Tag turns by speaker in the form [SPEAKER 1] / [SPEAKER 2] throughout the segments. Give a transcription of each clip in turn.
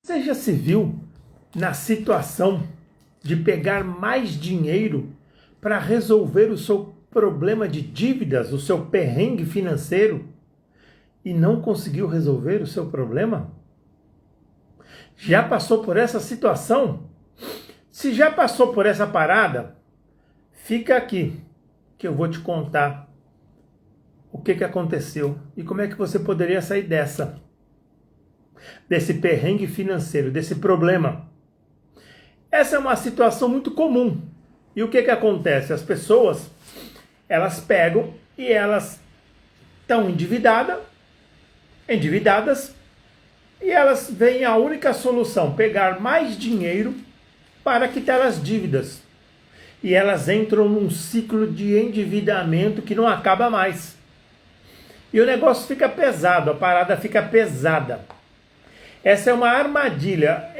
[SPEAKER 1] Você já se viu na situação de pegar mais dinheiro para resolver o seu problema de dívidas, o seu perrengue financeiro e não conseguiu resolver o seu problema? Já passou por essa situação? Se já passou por essa parada, fica aqui que eu vou te contar o que aconteceu e como é que você poderia sair desse perrengue financeiro, desse problema. Essa é uma situação muito comum. E o que acontece? As pessoas, elas pegam e elas estão endividadas, e elas veem a única solução, pegar mais dinheiro para quitar as dívidas. E elas entram num ciclo de endividamento que não acaba mais. E o negócio fica pesado, a parada fica pesada. Essa é uma armadilha.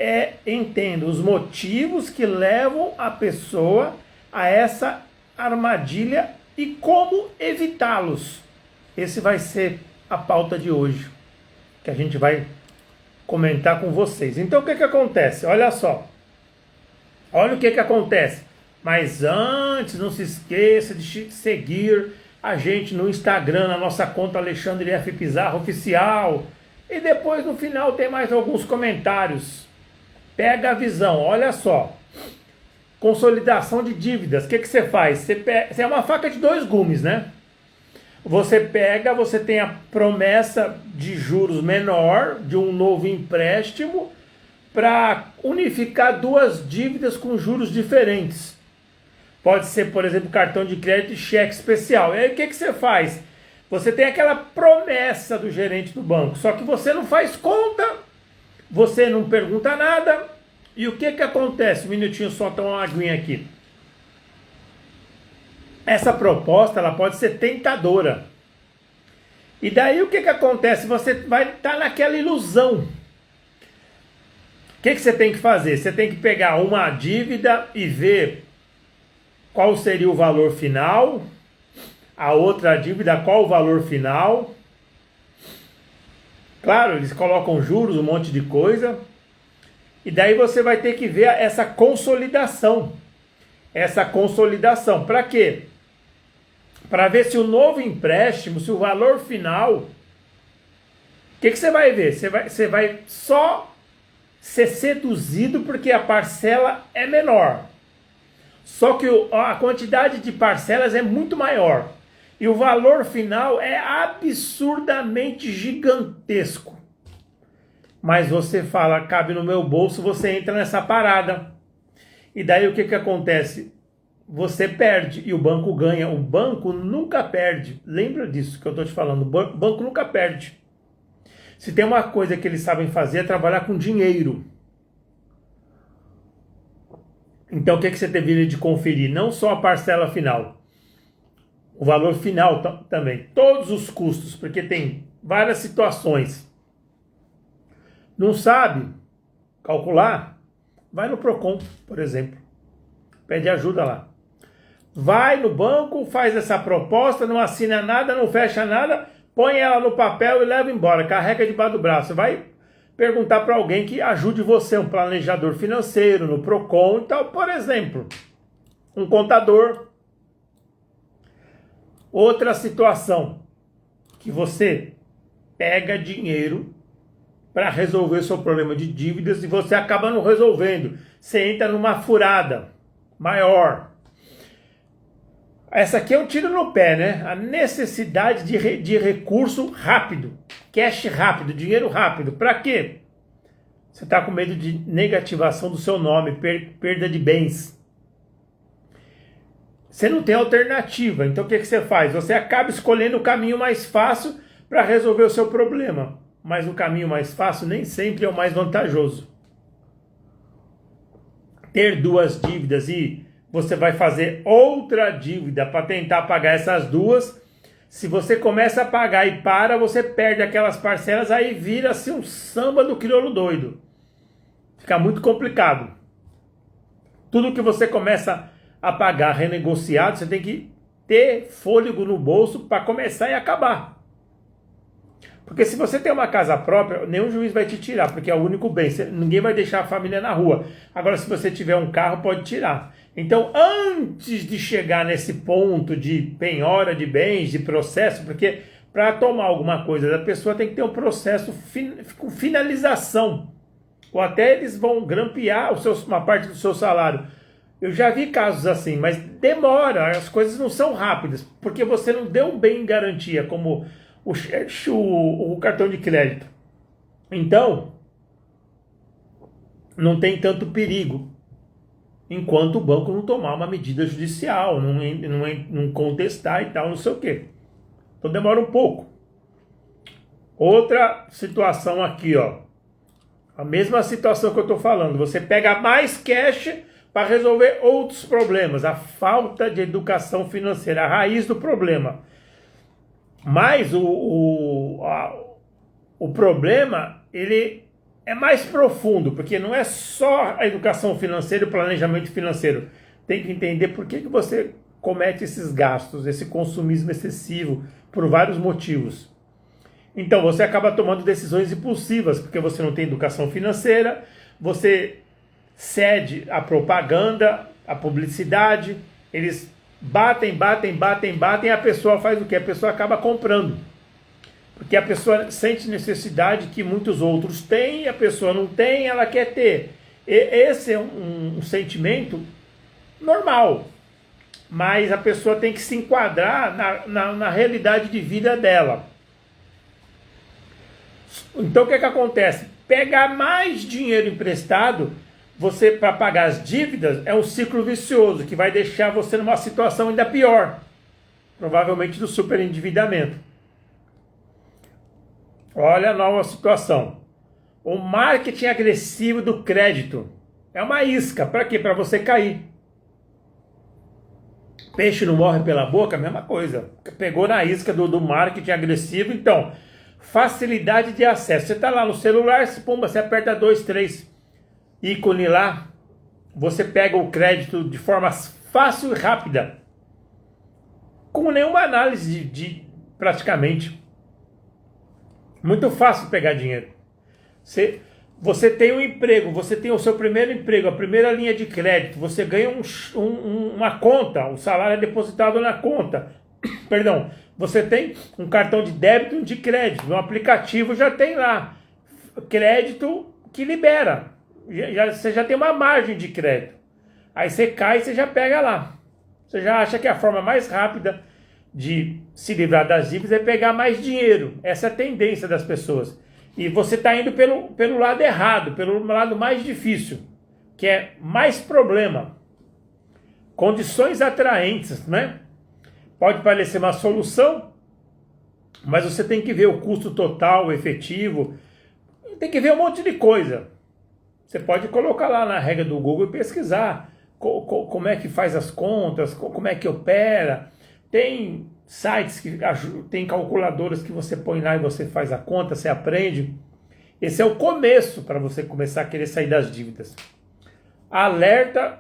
[SPEAKER 1] Entendo os motivos que levam a pessoa a essa armadilha e como evitá-los. Esse vai ser a pauta de hoje, que a gente vai comentar com vocês. Então o que acontece? Olha só. Olha o que acontece. Mas antes, não se esqueça de seguir a gente no Instagram, na nossa conta Alexandre F. Pizarro Oficial. E depois no final tem mais alguns comentários. Pega a visão, olha só. Consolidação de dívidas. O que você faz? Você é uma faca de dois gumes, né? Você tem a promessa de juros menor, de um novo empréstimo, para unificar duas dívidas com juros diferentes. Pode ser, por exemplo, cartão de crédito e cheque especial. E aí o que você faz? Você tem aquela promessa do gerente do banco, só que você não faz conta, você não pergunta nada. E o que acontece? Um minutinho só, tomar uma aguinha aqui. Essa proposta, ela pode ser tentadora. E daí o que acontece? Você vai estar naquela ilusão. O que você tem que fazer? Você tem que pegar uma dívida e ver qual seria o valor final. A outra dívida, qual o valor final. Claro, eles colocam juros, um monte de coisa. E daí você vai ter que ver essa consolidação. Para quê? Para ver se o novo empréstimo, se o valor final... O que você vai ver? Você vai só ser seduzido porque a parcela é menor. Só que a quantidade de parcelas é muito maior. E o valor final é absurdamente gigantesco. Mas você fala, cabe no meu bolso, você entra nessa parada. E daí o que acontece? Você perde e o banco ganha. O banco nunca perde. Lembra disso que eu estou te falando. O banco nunca perde. Se tem uma coisa que eles sabem fazer é trabalhar com dinheiro. Então o que você deveria de conferir? Não só a parcela final. O valor final também. Todos os custos. Porque tem várias situações. Não sabe calcular? Vai no Procon, por exemplo. Pede ajuda lá. Vai no banco, faz essa proposta, não assina nada, não fecha nada, põe ela no papel e leva embora, carrega debaixo do braço. Vai perguntar para alguém que ajude você, um planejador financeiro, no Procon e tal, por exemplo. Um contador. Outra situação, que você pega dinheiro para resolver seu problema de dívidas e você acaba não resolvendo. Você entra numa furada maior. Essa aqui é um tiro no pé, né? A necessidade de recurso rápido, cash rápido, dinheiro rápido. Para quê? Você está com medo de negativação do seu nome, perda de bens. Você não tem alternativa. Então o que você faz? Você acaba escolhendo o caminho mais fácil para resolver o seu problema. Mas o caminho mais fácil nem sempre é o mais vantajoso. Ter duas dívidas e você vai fazer outra dívida para tentar pagar essas duas. Se você começa a pagar e para, você perde aquelas parcelas, aí vira-se um samba do crioulo doido. Fica muito complicado. Tudo que você começa a pagar renegociado, você tem que ter fôlego no bolso para começar e acabar. Porque se você tem uma casa própria, nenhum juiz vai te tirar, porque é o único bem. Ninguém vai deixar a família na rua. Agora, se você tiver um carro, pode tirar. Então, antes de chegar nesse ponto de penhora de bens, de processo, porque para tomar alguma coisa da pessoa tem que ter um processo com finalização. Ou até eles vão grampear uma parte do seu salário. Eu já vi casos assim, mas demora, as coisas não são rápidas, porque você não deu um bem em garantia, como o cartão de crédito. Então, não tem tanto perigo, enquanto o banco não tomar uma medida judicial, não contestar e tal, não sei o quê. Então demora um pouco. Outra situação aqui, ó. A mesma situação que eu estou falando. Você pega mais cash para resolver outros problemas. A falta de educação financeira, a raiz do problema. Mas o problema, ele é mais profundo, porque não é só a educação financeira e o planejamento financeiro. Tem que entender por que você comete esses gastos, esse consumismo excessivo, por vários motivos. Então você acaba tomando decisões impulsivas, porque você não tem educação financeira, você cede à propaganda, à publicidade, eles batem, e a pessoa faz o quê? A pessoa acaba comprando. Porque a pessoa sente necessidade que muitos outros têm, a pessoa não tem, ela quer ter. Esse é um sentimento normal, mas a pessoa tem que se enquadrar na realidade de vida dela. Então o que acontece? Pegar mais dinheiro emprestado, você para pagar as dívidas, é um ciclo vicioso que vai deixar você numa situação ainda pior, provavelmente do superendividamento. Olha a nova situação. O marketing agressivo do crédito é uma isca. Para quê? Para você cair. Peixe não morre pela boca, a mesma coisa. Pegou na isca do marketing agressivo. Então, facilidade de acesso. Você está lá no celular, você aperta 2, 3 ícone lá, você pega o crédito de forma fácil e rápida, com nenhuma análise praticamente. Muito fácil pegar dinheiro. Você tem um emprego, você tem o seu primeiro emprego, a primeira linha de crédito, você ganha uma conta, o salário é depositado na conta. Perdão, você tem um cartão de débito e um de crédito, no aplicativo já tem lá crédito que libera. Você já tem uma margem de crédito. Aí você cai e você já pega lá. Você já acha que a forma mais rápida de se livrar das dívidas é pegar mais dinheiro. Essa é a tendência das pessoas. E você está indo pelo lado errado, pelo lado mais difícil, que é mais problema. Condições atraentes, né? Pode parecer uma solução, mas você tem que ver o custo total, o efetivo, tem que ver um monte de coisa. Você pode colocar lá na regra do Google e pesquisar como é que faz as contas, como é que opera. Tem sites que tem calculadoras que você põe lá e você faz a conta, você aprende. Esse é o começo para você começar a querer sair das dívidas. Alerta,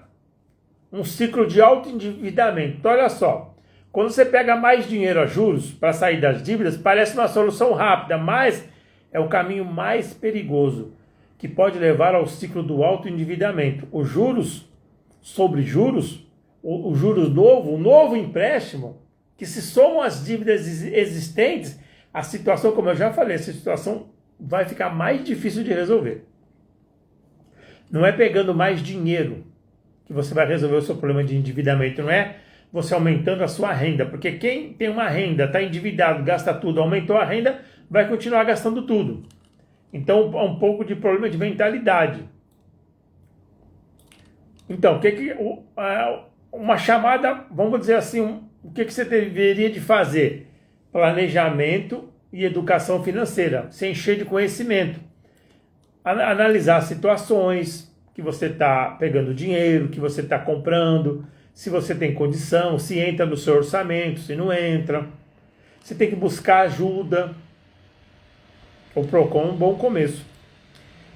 [SPEAKER 1] um ciclo de autoendividamento. Então, olha só, quando você pega mais dinheiro a juros para sair das dívidas, parece uma solução rápida, mas é o caminho mais perigoso, que pode levar ao ciclo do autoendividamento. Os juros sobre juros, o juros novo, o novo empréstimo, que se somam às dívidas existentes, a situação, como eu já falei, essa situação vai ficar mais difícil de resolver. Não é pegando mais dinheiro que você vai resolver o seu problema de endividamento, não é você aumentando a sua renda, porque quem tem uma renda, está endividado, gasta tudo, aumentou a renda, vai continuar gastando tudo. Então, é um pouco de problema de mentalidade. Então, uma chamada, vamos dizer assim, o que você deveria de fazer? Planejamento e educação financeira, se encher de conhecimento. Analisar situações que você está pegando dinheiro, que você está comprando, se você tem condição, se entra no seu orçamento, se não entra. Você tem que buscar ajuda. O Procon é um bom começo.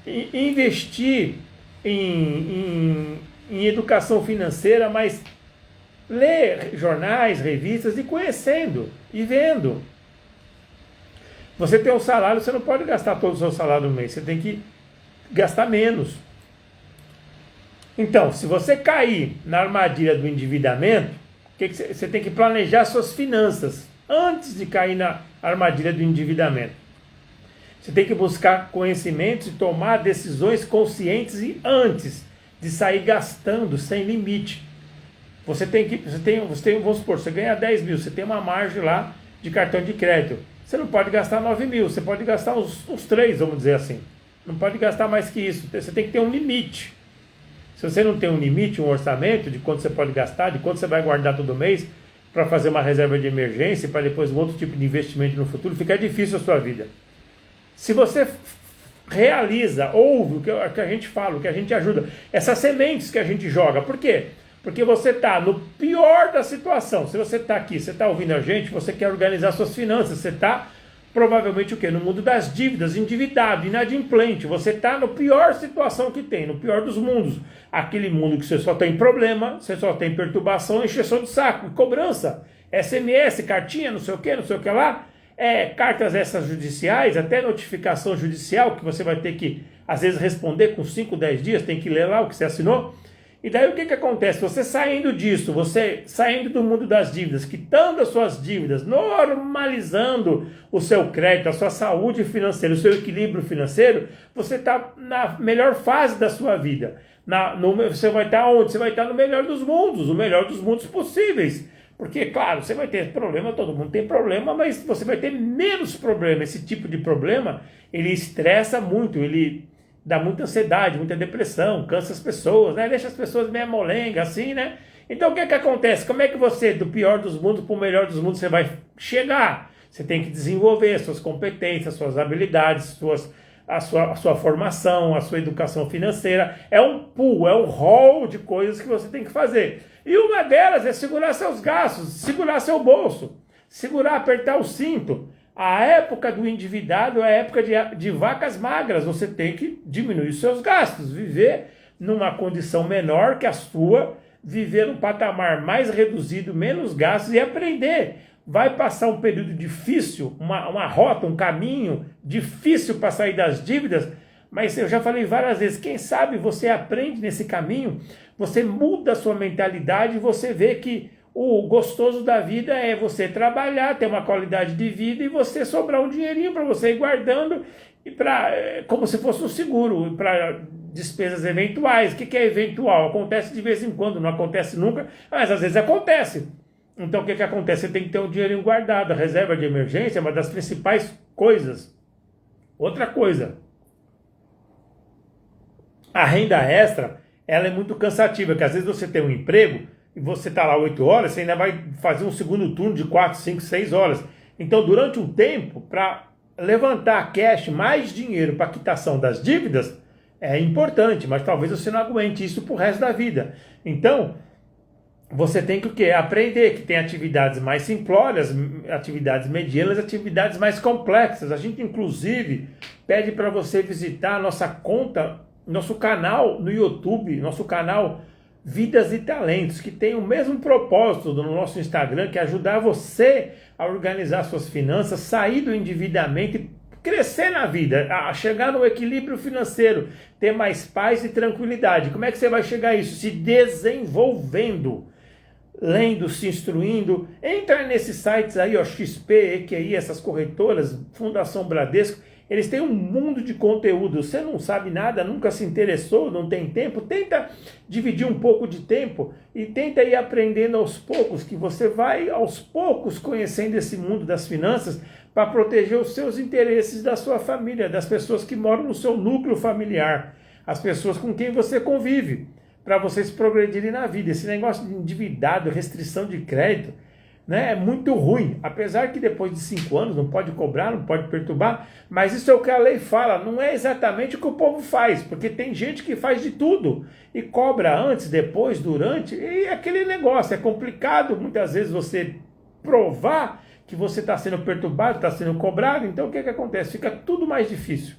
[SPEAKER 1] E investir em educação financeira, mas ler jornais, revistas e conhecendo e vendo. Você tem um salário, você não pode gastar todo o seu salário no mês, você tem que gastar menos. Então, se você cair na armadilha do endividamento, você tem que planejar suas finanças antes de cair na armadilha do endividamento. Você tem que buscar conhecimentos e tomar decisões conscientes e antes de sair gastando sem limite. Vamos supor, você ganha 10 mil, você tem uma margem lá de cartão de crédito. Você não pode gastar 9 mil, você pode gastar uns 3, vamos dizer assim. Não pode gastar mais que isso, você tem que ter um limite. Se você não tem um limite, um orçamento de quanto você pode gastar, de quanto você vai guardar todo mês para fazer uma reserva de emergência, para depois um outro tipo de investimento no futuro, fica difícil a sua vida. Se você realiza, ouve o que a gente fala, o que a gente ajuda, essas sementes que a gente joga, por quê? Porque você está no pior da situação. Se você está aqui, você está ouvindo a gente, você quer organizar suas finanças, você está provavelmente o quê? No mundo das dívidas, endividado, inadimplente. Você está na pior situação que tem, no pior dos mundos. Aquele mundo que você só tem problema, você só tem perturbação, encheção de saco, cobrança, SMS, cartinha, não sei o que lá. Cartas extrajudiciais, até notificação judicial, que você vai ter que, às vezes, responder com 5, 10 dias, tem que ler lá o que você assinou. E daí o que acontece? Você saindo disso, você saindo do mundo das dívidas, quitando as suas dívidas, normalizando o seu crédito, a sua saúde financeira, o seu equilíbrio financeiro, você está na melhor fase da sua vida. Você vai estar onde? Você vai estar no melhor dos mundos, o melhor dos mundos possíveis. Porque, claro, você vai ter problema, todo mundo tem problema, mas você vai ter menos problema. Esse tipo de problema, ele estressa muito, ele dá muita ansiedade, muita depressão, cansa as pessoas, né? Deixa as pessoas meio molenga, assim, né? Então, o que acontece? Como é que você, do pior dos mundos para o melhor dos mundos, você vai chegar? Você tem que desenvolver suas competências, suas habilidades, a sua formação, a sua educação financeira. É um pool, é um hall de coisas que você tem que fazer. E uma delas é segurar seus gastos, segurar seu bolso, apertar o cinto. A época do endividado é a época de vacas magras. Você tem que diminuir os seus gastos, viver numa condição menor que a sua, viver num patamar mais reduzido, menos gastos e aprender. Vai passar um período difícil, uma rota, um caminho difícil para sair das dívidas, mas eu já falei várias vezes, quem sabe você aprende nesse caminho, você muda a sua mentalidade e você vê que o gostoso da vida é você trabalhar, ter uma qualidade de vida e você sobrar um dinheirinho para você ir guardando e como se fosse um seguro para despesas eventuais. O que é eventual? Acontece de vez em quando, não acontece nunca, mas às vezes acontece. Então o que acontece? Você tem que ter um dinheirinho guardado. A reserva de emergência é uma das principais coisas. Outra coisa, a renda extra, ela é muito cansativa, porque às vezes você tem um emprego e você está lá 8 horas, você ainda vai fazer um segundo turno de 4, 5, 6 horas. Então, durante um tempo, para levantar cash, mais dinheiro para a quitação das dívidas, é importante, mas talvez você não aguente isso para o resto da vida. Então, você tem que o quê? Aprender que tem atividades mais simplórias, atividades medianas, atividades mais complexas. A gente, inclusive, pede para você visitar a nossa conta, nosso canal no YouTube, nosso canal Vidas e Talentos, que tem o mesmo propósito do nosso Instagram, que é ajudar você a organizar suas finanças, sair do endividamento e crescer na vida, a chegar no equilíbrio financeiro, ter mais paz e tranquilidade. Como é que você vai chegar a isso? Se desenvolvendo, lendo, se instruindo. Entra nesses sites aí, ó, XP, EQI, essas corretoras, Fundação Bradesco. Eles têm um mundo de conteúdo. Você não sabe nada, nunca se interessou, não tem tempo, tenta dividir um pouco de tempo e tenta ir aprendendo aos poucos, que você vai aos poucos conhecendo esse mundo das finanças para proteger os seus interesses da sua família, das pessoas que moram no seu núcleo familiar, as pessoas com quem você convive, para vocês progredirem na vida. Esse negócio de endividado, restrição de crédito, né, é muito ruim, apesar que depois de 5 anos não pode cobrar, não pode perturbar, mas isso é o que a lei fala, não é exatamente o que o povo faz, porque tem gente que faz de tudo e cobra antes, depois, durante, e aquele negócio, é complicado muitas vezes você provar que você está sendo perturbado, está sendo cobrado, então o que acontece? Fica tudo mais difícil.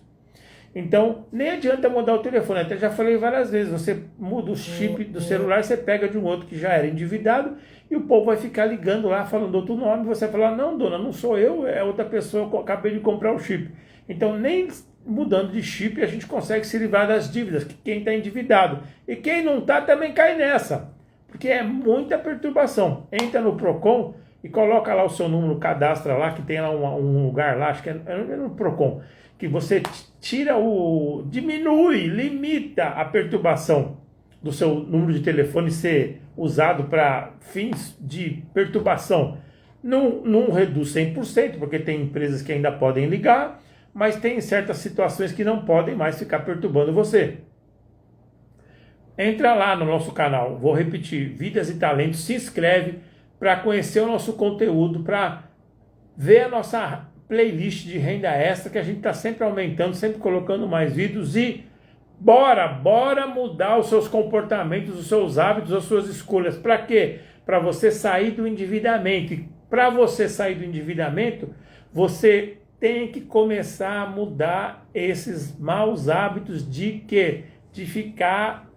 [SPEAKER 1] Então, nem adianta mudar o telefone. Até já falei várias vezes, você muda o chip do celular, você pega de um outro que já era endividado e o povo vai ficar ligando lá, falando outro nome, você vai falar, não, dona, não sou eu, é outra pessoa, eu acabei de comprar o chip. Então, nem mudando de chip a gente consegue se livrar das dívidas, que quem está endividado. E quem não está também cai nessa, porque é muita perturbação. Entra no Procon e coloca lá o seu número, cadastra lá, que tem lá um lugar lá, acho que é no Procon, que você tira diminui, limita a perturbação do seu número de telefone ser usado para fins de perturbação. Não reduz 100%, porque tem empresas que ainda podem ligar, mas tem certas situações que não podem mais ficar perturbando você. Entra lá no nosso canal, vou repetir, Vidas e Talentos, se inscreve para conhecer o nosso conteúdo, para ver a nossa playlist de renda extra, que a gente está sempre aumentando, sempre colocando mais vídeos e bora mudar os seus comportamentos, os seus hábitos, as suas escolhas. Para quê? Para você sair do endividamento. E para você sair do endividamento, você tem que começar a mudar esses maus hábitos de quê? De ficar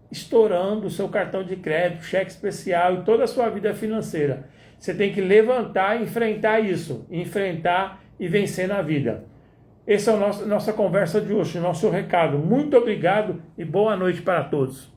[SPEAKER 1] estourando o seu cartão de crédito, cheque especial e toda a sua vida financeira. Você tem que levantar e enfrentar isso, enfrentar e vencer na vida. Essa é a nossa conversa de hoje, nosso recado. Muito obrigado e boa noite para todos.